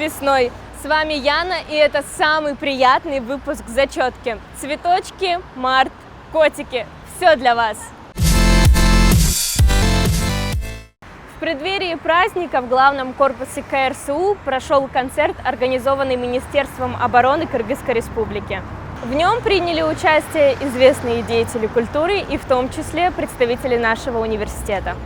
весной! С вами Яна, и это самый приятный выпуск «Зачетки». Цветочки, март, котики – все для вас! В преддверии праздника в главном корпусе КРСУ прошел концерт, организованный Министерством обороны Кыргызской Республики. В нем приняли участие известные деятели культуры и в том числе представители нашего университета.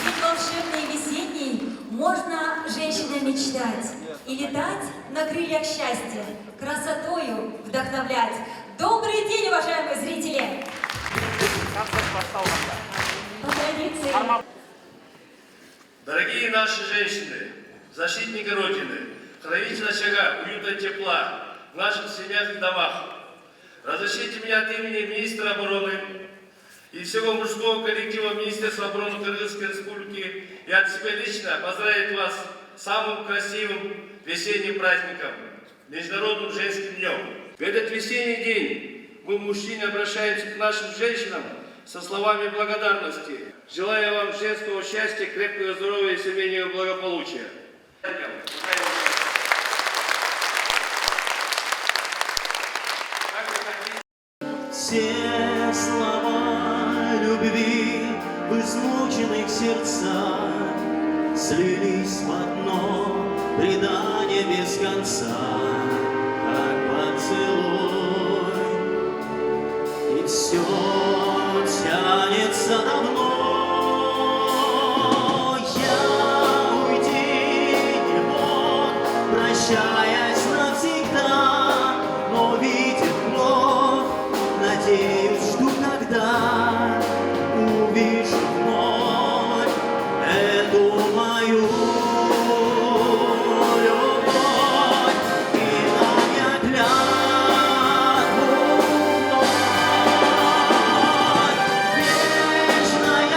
День волшебный весенний, можно, женщина, мечтать и летать на крыльях счастья, красотою вдохновлять. Добрый день, уважаемые зрители! По традиции. Дорогие наши женщины, защитники Родины, хранители очага, уюта и тепла в наших семьях и домах, разрешите меня от имени министра обороны и всего мужского коллектива Министерства обороны Кыргызской Республики и от себя лично поздравить вас с самым красивым весенним праздником, Международным женским днем. В этот весенний день мы, мужчины, обращаемся к нашим женщинам со словами благодарности. Желаю вам женского счастья, крепкого здоровья и семейного благополучия. Все слова любви в измученных сердцах слились в одно предание без конца, как поцелуй, и все тянется давно. Я уйти не мог, прощаясь навсегда, но видит вновь. Надеюсь, жду, когда увижу вновь эту мою любовь и нам клятву вновь. Вечная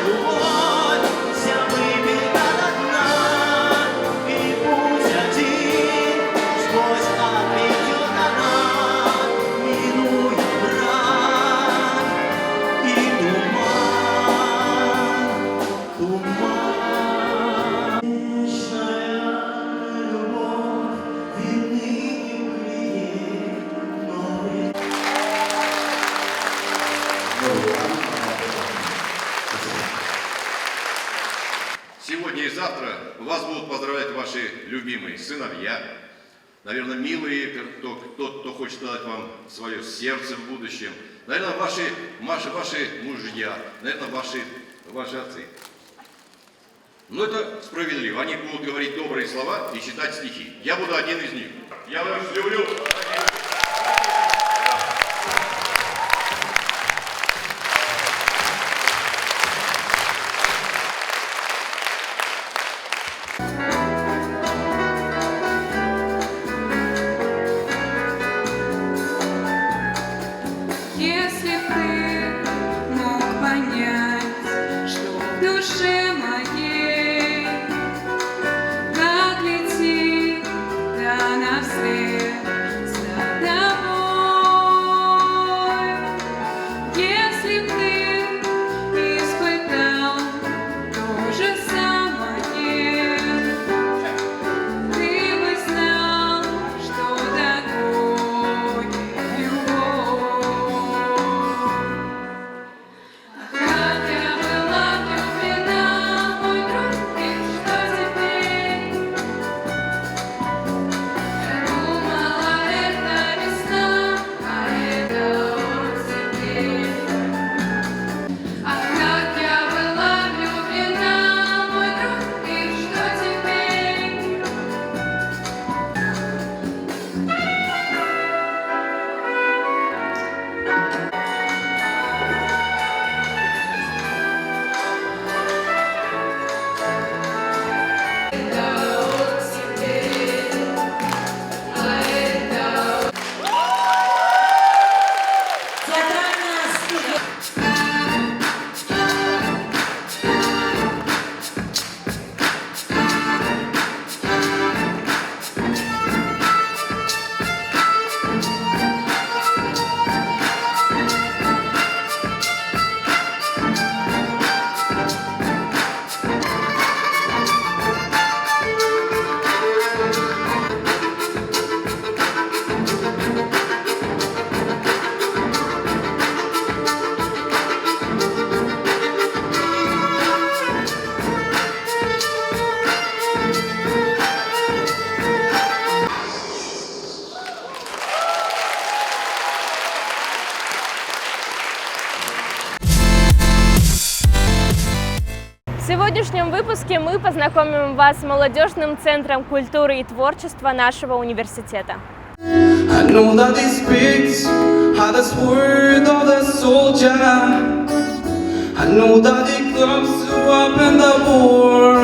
любовь вся выпита до дна, и путь один сквозь ад ведет она. Сегодня и завтра вас будут поздравлять ваши любимые сыновья, наверное, милые, кто хочет дать вам свое сердце в будущем, наверное, ваши мужья, наверное, ваши отцы. Но это справедливо. Они будут говорить добрые слова и читать стихи. Я буду один из них. Я вас люблю. Если б ты мог понять, что в душе моей, как летит да навслед сегодняшнем выпуске мы познакомим вас с молодежным центром культуры и творчества нашего университета. I know that he speaks the word of the soldier. I know that he comes to up in the war.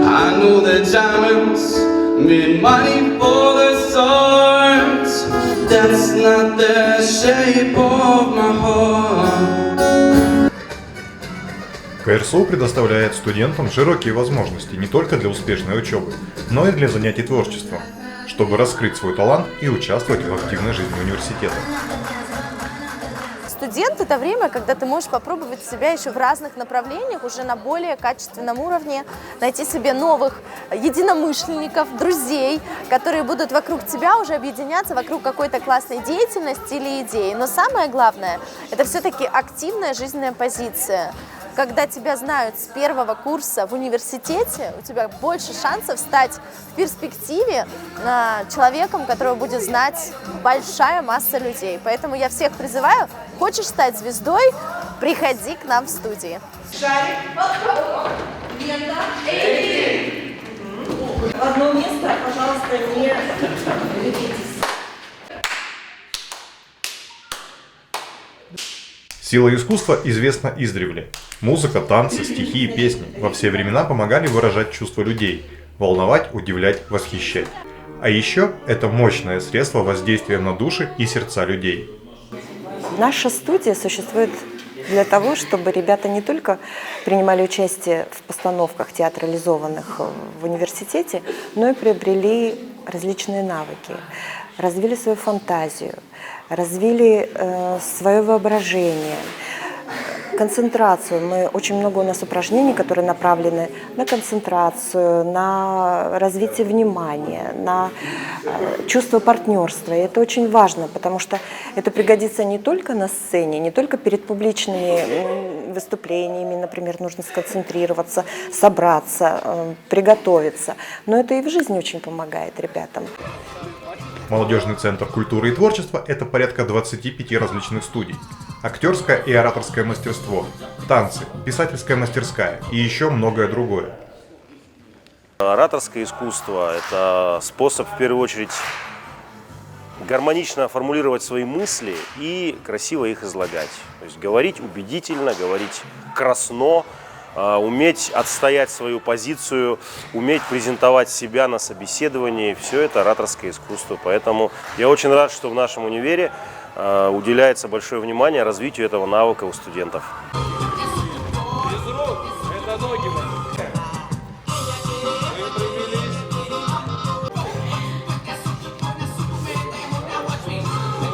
I know the diamonds mean money for the swords. That's not the shape of my heart. КРСУ предоставляет студентам широкие возможности не только для успешной учебы, но и для занятий творчеством, чтобы раскрыть свой талант и участвовать в активной жизни университета. Студент – это время, когда ты можешь попробовать себя еще в разных направлениях, уже на более качественном уровне, найти себе новых единомышленников, друзей, которые будут вокруг тебя уже объединяться вокруг какой-то классной деятельности или идеи. Но самое главное – это все-таки активная жизненная позиция. Когда тебя знают с первого курса в университете, у тебя больше шансов стать в перспективе человеком, которого будет знать большая масса людей. Поэтому я всех призываю, хочешь стать звездой, приходи к нам в студии. Шарик, подход. Лента, Эйди. Одно место, пожалуйста, не двигайтесь. Сила искусства известна издревле. Музыка, танцы, стихи и песни во все времена помогали выражать чувства людей, волновать, удивлять, восхищать. А еще это мощное средство воздействия на души и сердца людей. Наша студия существует для того, чтобы ребята не только принимали участие в постановках театрализованных в университете, но и приобрели различные навыки, развили свою фантазию, развили свое воображение, концентрацию. Очень много у нас упражнений, которые направлены на концентрацию, на развитие внимания, на чувство партнерства. И это очень важно, потому что это пригодится не только на сцене, не только перед публичными выступлениями, например, нужно сконцентрироваться, собраться, приготовиться, но это и в жизни очень помогает ребятам. Молодежный центр культуры и творчества – это порядка 25 различных студий. Актерское и ораторское мастерство, танцы, писательская мастерская и еще многое другое. Ораторское искусство – это способ, в первую очередь, гармонично формулировать свои мысли и красиво их излагать. То есть говорить убедительно, говорить красно, уметь отстоять свою позицию, уметь презентовать себя на собеседовании – все это ораторское искусство. Поэтому я очень рад, что в нашем универе уделяется большое внимание развитию этого навыка у студентов.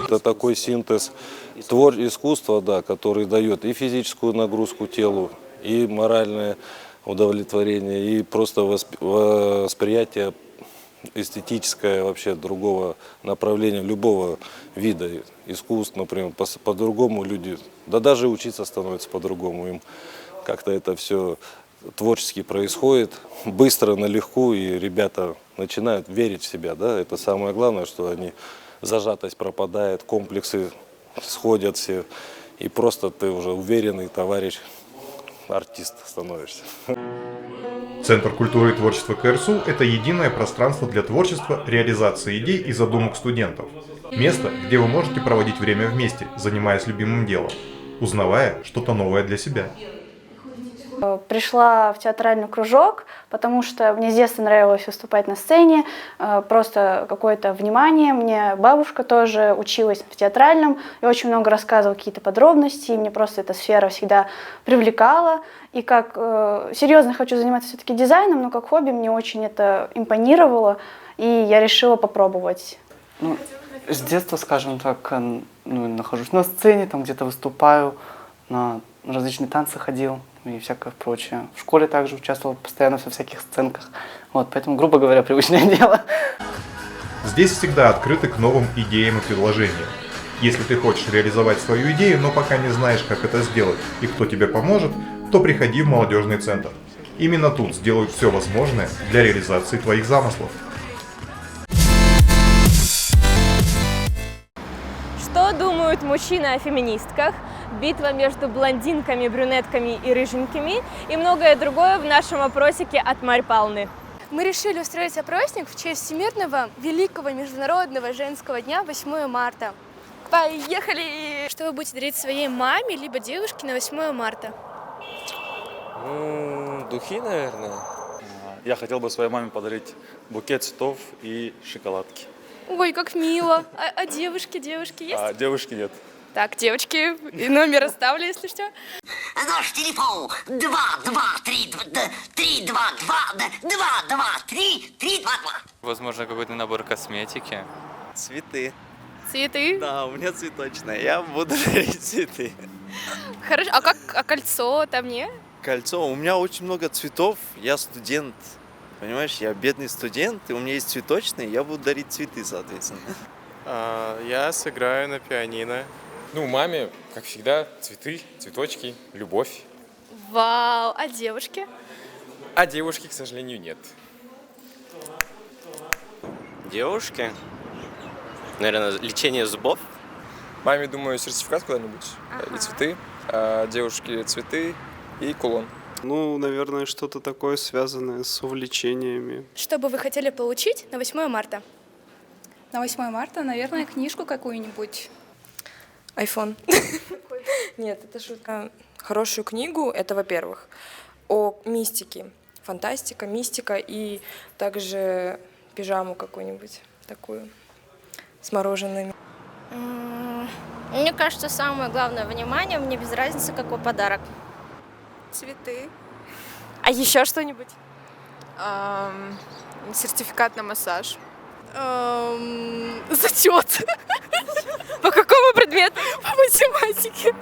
Это такой синтез искусства, да, который дает и физическую нагрузку телу, и моральное удовлетворение, и просто восприятие эстетическое вообще другого направления, любого вида искусств, например, по-другому люди, да даже учиться становится по-другому, им как-то это все творчески происходит, быстро, налегку, и ребята начинают верить в себя, да, это самое главное, что они, зажатость пропадает, комплексы сходят все, и просто ты уже уверенный товарищ, артист становишься. Центр культуры и творчества КРСУ – это единое пространство для творчества, реализации идей и задумок студентов. Место, где вы можете проводить время вместе, занимаясь любимым делом, узнавая что-то новое для себя. Пришла в театральный кружок, потому что мне с детства нравилось выступать на сцене, просто какое-то внимание. Мне бабушка тоже училась в театральном и очень много рассказывала какие-то подробности, и мне просто эта сфера всегда привлекала. И как серьезно хочу заниматься все-таки дизайном, но как хобби мне очень это импонировало, и я решила попробовать. Ну, с детства, скажем так, нахожусь на сцене, там где-то выступаю, на различные танцы ходил и всякое прочее. В школе также участвовал постоянно во всяких сценках. Вот, поэтому, грубо говоря, привычное дело. Здесь всегда открыты к новым идеям и предложениям. Если ты хочешь реализовать свою идею, но пока не знаешь, как это сделать и кто тебе поможет, то приходи в молодежный центр. Именно тут сделают все возможное для реализации твоих замыслов. Что думают мужчины о феминистках? битва между блондинками, брюнетками и рыженькими и многое другое в нашем опросике от Марь Павловны. Мы решили устроить опросник в честь Всемирного Великого Международного Женского дня 8 марта. Поехали! Что вы будете дарить своей маме либо девушке на 8 марта? Духи, наверное. Я хотел бы своей маме подарить букет цветов и шоколадки. Ой, как мило! А девушки есть? А девушки нет. Так, девочки, и номер оставлю, если что. Наш телефон 223-222-322-322. Возможно, какой-то набор косметики. Цветы. Цветы? Да, у меня цветочная. Я буду дарить цветы. Хорошо, а кольцо там не? Кольцо. У меня очень много цветов. Я студент. Понимаешь, я бедный студент, и у меня есть цветочные, я буду дарить цветы, соответственно. Я сыграю на пианино. Ну, маме, как всегда, цветы, цветочки, любовь. Вау, а девушки? А девушки, к сожалению, нет. Девушки? Наверное, лечение зубов. Маме, думаю, сертификат куда-нибудь и цветы, а девушке цветы и кулон. Ну, наверное, что-то такое, связанное с увлечениями. Что бы вы хотели получить на 8 марта? На 8 марта, наверное, книжку какую-нибудь. Айфон. Нет, это шутка. Хорошую книгу, это, во-первых, о мистике. Фантастика, мистика и также пижаму какую-нибудь такую с мороженым. Мне кажется, самое главное внимание, мне без разницы, какой подарок. Цветы. А еще что-нибудь? Сертификат на массаж. Зачет. По какому предмету? По математике.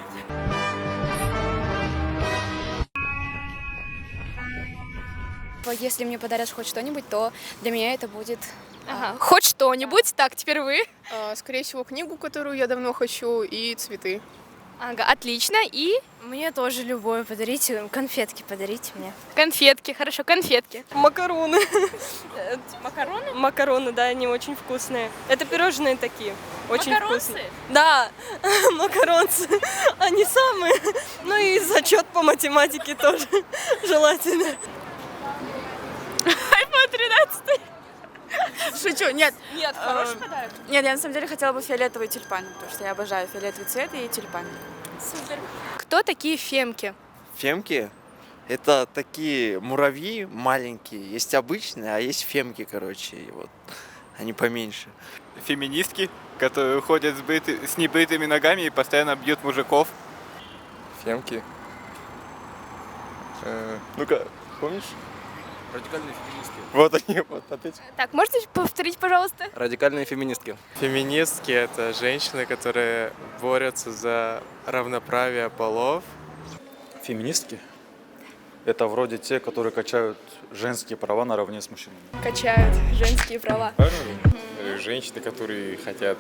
Если мне подарят хоть что-нибудь, то для меня это будет... Хоть что-нибудь. Так, теперь вы. Скорее всего, книгу, которую я давно хочу, и цветы. Ага, отлично. И? Мне тоже любое подарите, конфетки подарите мне. Конфетки, хорошо, конфетки. Макароны. Макароны? Макароны, да, они очень вкусные. Это пирожные такие, очень Макаронцы? вкусные. Да, макаронцы, они самые. Ну и зачет по математике тоже желательно. iPhone 13. Шучу, нет. Нет, хороший подарок. Нет, я на самом деле хотела бы фиолетовый тюльпан, потому что я обожаю фиолетовый цвет и тюльпан. Супер. Кто такие фемки? Фемки — это такие муравьи маленькие. Есть обычные, а есть фемки, короче. И вот они поменьше. Феминистки, которые ходят с небритыми ногами и постоянно бьют мужиков. Фемки. Ну-ка, помнишь? Радикальные феминистки. Вот они, вот, ответь. Так, можете повторить, пожалуйста? Радикальные феминистки. Феминистки — это женщины, которые борются за равноправие полов. Феминистки? Это вроде те, которые качают женские права наравне с мужчинами. Качают женские права. Женщины, которые хотят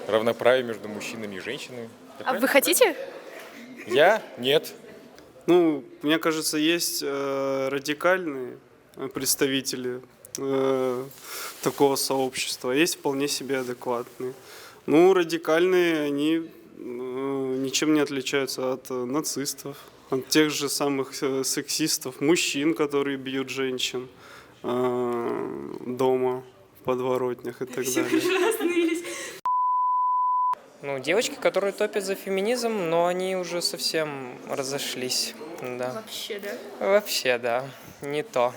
равноправия между мужчинами и женщинами. А вы хотите? Я? Нет. Ну, мне кажется, есть радикальные представители такого сообщества, есть вполне себе адекватные. Ну, радикальные, они ничем не отличаются от нацистов, от тех же самых сексистов, мужчин, которые бьют женщин дома, в подворотнях и так далее. Ну, девочки, которые топят за феминизм, но они уже совсем разошлись. Да. Вообще, да? Вообще, да. Не то,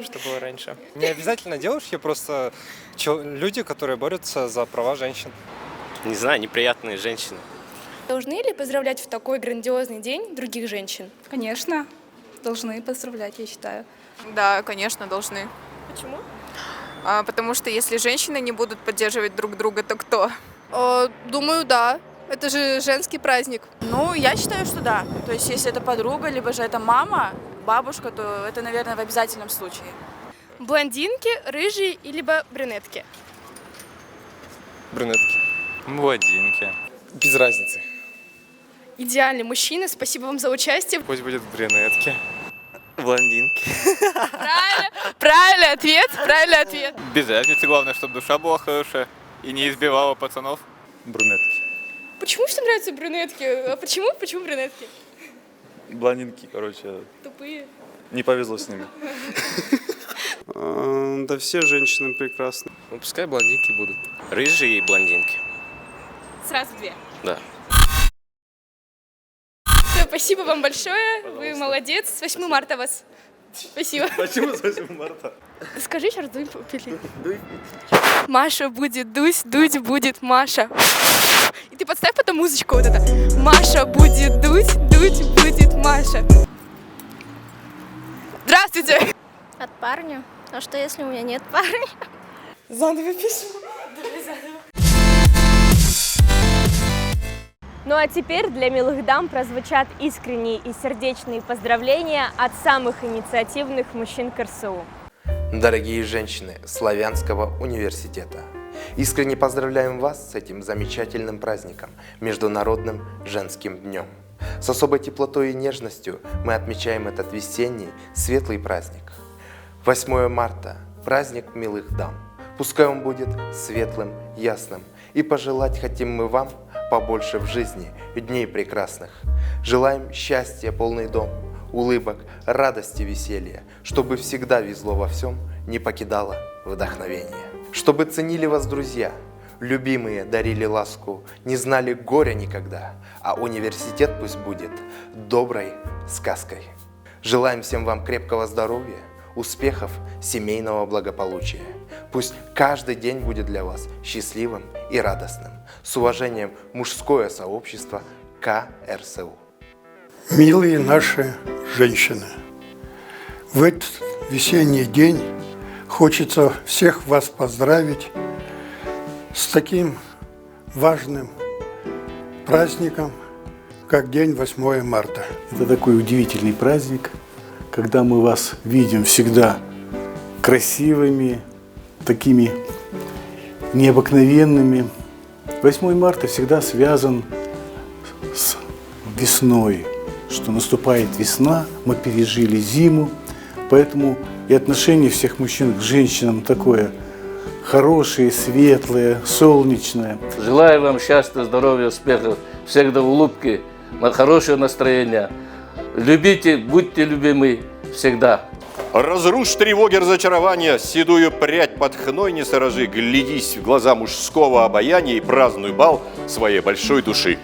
что было раньше. Не обязательно девушки, просто люди, которые борются за права женщин. Не знаю, неприятные женщины. Должны ли поздравлять в такой грандиозный день других женщин? Конечно, должны поздравлять, я считаю. Да, конечно, должны. Почему? Потому что если женщины не будут поддерживать друг друга, то кто? Думаю, да. Это же женский праздник. Ну, я считаю, что да. То есть, если это подруга, либо же это мама, бабушка, то это, наверное, в обязательном случае. Блондинки, рыжие и либо брюнетки? Брюнетки. Блондинки. Без разницы. Идеальный мужчина. Спасибо вам за участие. Пусть будет брюнетки. Блондинки. Правильный ответ. Правильный ответ. Без разницы, главное, чтобы душа была хорошая и не избивала пацанов. Брюнетки. Почему всем нравятся брюнетки? А почему? Почему брюнетки? Блондинки, короче, Тупые. не повезло с ними. Да все женщины прекрасны. Ну, пускай блондинки будут. Рыжие и блондинки. Сразу две. Да. Всё, спасибо вам большое. Вы молодец. С 8 марта вас. Спасибо. Почему с 8 марта? Скажи еще раз, дуй попили. Маша будет Дусь, Дудь будет Маша. И ты подставь потом музычку вот это. Маша будет Дусь, Дудь будет Маша. Здравствуйте! От парня. А что, если у меня нет парня? Заново письмо. Давай заново. Ну а теперь для милых дам прозвучат искренние и сердечные поздравления от самых инициативных мужчин КРСУ. Дорогие женщины Славянского университета, искренне поздравляем вас с этим замечательным праздником, Международным женским днем. С особой теплотой и нежностью мы отмечаем этот весенний, светлый праздник. 8 марта – праздник милых дам. Пускай он будет светлым, ясным. И пожелать хотим мы вам побольше в жизни дней прекрасных. Желаем счастья, полный дом, улыбок, радости, веселья, чтобы всегда везло во всем, не покидало вдохновение. Чтобы ценили вас друзья, любимые дарили ласку, не знали горя никогда, а университет пусть будет доброй сказкой. Желаем всем вам крепкого здоровья, успехов, семейного благополучия. Пусть каждый день будет для вас счастливым и радостным. С уважением, мужское сообщество КРСУ. Милые наши женщины, в этот весенний день хочется всех вас поздравить с таким важным праздником, как день 8 марта. Это такой удивительный праздник, когда мы вас видим всегда красивыми, такими необыкновенными. 8 марта всегда связан с весной, что наступает весна, мы пережили зиму, поэтому и отношение всех мужчин к женщинам такое хорошее, светлое, солнечное. Желаю вам счастья, здоровья, успехов, всегда улыбки, хорошего настроения. Любите, будьте любимы всегда. Разрушь тревоги, разочарования, седую прядь под хной не сторожи, глядись в глаза мужского обаяния и празднуй бал своей большой души.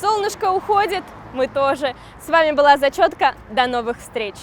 Солнышко уходит, мы тоже. С вами была Зачетка. До новых встреч!